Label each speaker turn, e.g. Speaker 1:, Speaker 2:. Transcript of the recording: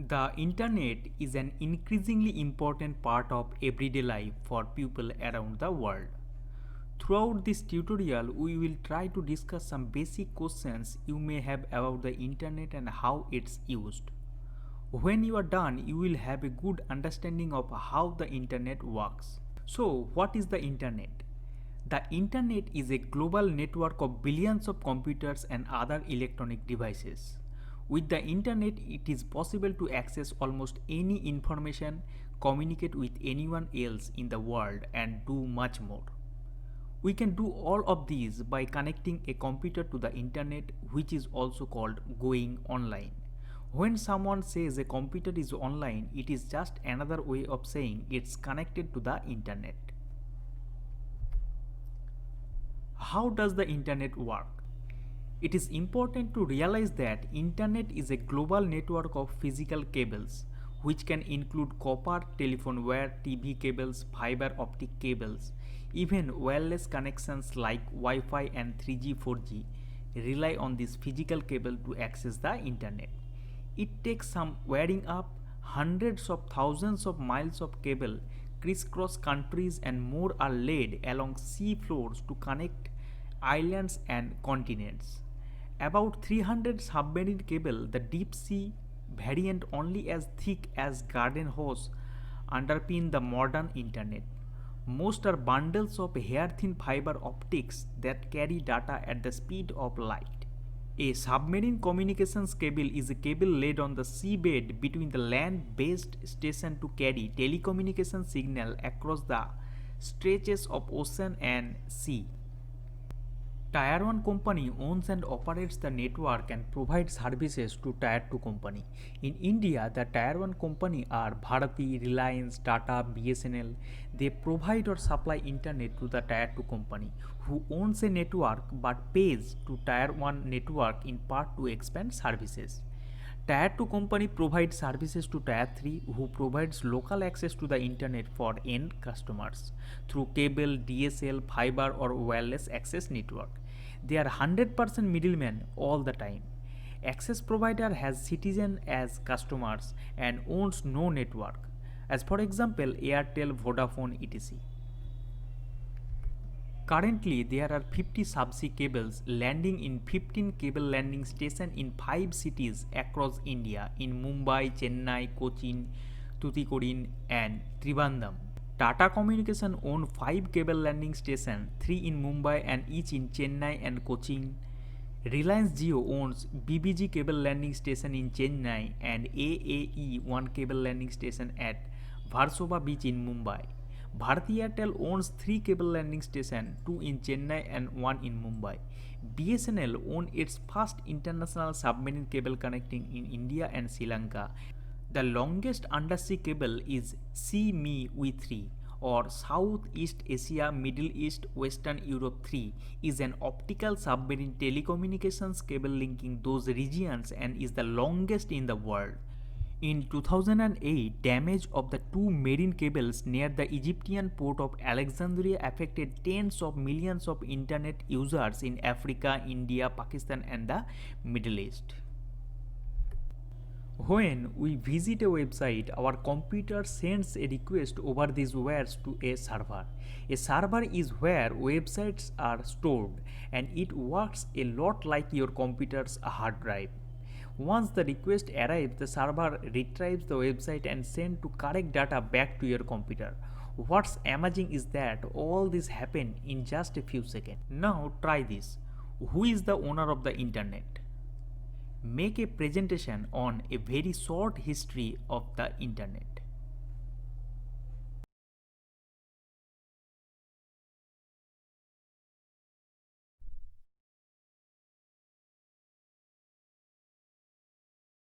Speaker 1: The internet is an increasingly important part of everyday life for people around the world. Throughout this tutorial, we will try to discuss some basic questions you may have about the internet and how it's used. When you are done, you will have a good understanding of how the internet works. So, what is the internet? The internet is a global network of billions of computers and other electronic devices. With the internet, it is possible to access almost any information, communicate with anyone else in the world, and do much more. We can do all of these by connecting a computer to the internet, which is also called going online. When someone says a computer is online, it is just another way of saying it's connected to the internet. How does the internet work? It is important to realize that internet is a global network of physical cables, which can include copper, telephone wire, TV cables, fiber optic cables. Even wireless connections like Wi-Fi and 3G, 4G rely on this physical cable to access the internet. It takes some wiring up. Hundreds of thousands of miles of cable crisscross countries and more are laid along sea floors to connect islands and continents. About 300 submarine cable, the deep sea variant only as thick as garden hose, underpin the modern internet. Most are bundles of hair-thin fiber optics that carry data at the speed of light. A submarine communications cable is a cable laid on the seabed between the land-based station to carry telecommunication signal across the stretches of ocean and sea. Tier 1 company owns and operates the network and provides services to Tier 2 company. In India, the Tier 1 company are Bharati, Reliance, Tata, BSNL. They provide or supply internet to the Tier 2 company, who owns a network but pays to Tier 1 network in part to expand services. Tier 2 company provides services to Tier 3, who provides local access to the internet for end customers through cable, DSL, fiber or wireless access network. They are 100% middlemen all the time. Access provider has citizen as customers and owns no network, as for example Airtel, Vodafone, etc. Currently, there are 50 subsea cables landing in 15 cable landing stations in 5 cities across India in Mumbai, Chennai, Cochin, Tuticorin and Trivandrum. Tata Communication own 5 cable landing stations, 3 in Mumbai and each in Chennai and Cochin. Reliance Jio owns BBG cable landing station in Chennai and AAE 1 cable landing station at Versova Beach in Mumbai. Bharti Airtel owns 3 cable landing stations, 2 in Chennai and 1 in Mumbai. BSNL owns its first international submarine cable connecting in India and Sri Lanka. The longest undersea cable is CME-3 or Southeast Asia, Middle East, Western Europe 3 is an optical submarine telecommunications cable linking those regions and is the longest in the world. In 2008, damage of the 2 marine cables near the Egyptian port of Alexandria affected tens of millions of internet users in Africa, India, Pakistan and the Middle East. When we visit a website, our computer sends a request over these wires to a server. A server is where websites are stored and it works a lot like your computer's hard drive. Once the request arrives, the server retrieves the website and sends to correct data back to your computer. What's amazing is that all this happened in just a few seconds. Now try this. Who is the owner of the internet? Make a presentation on a very short history of the internet.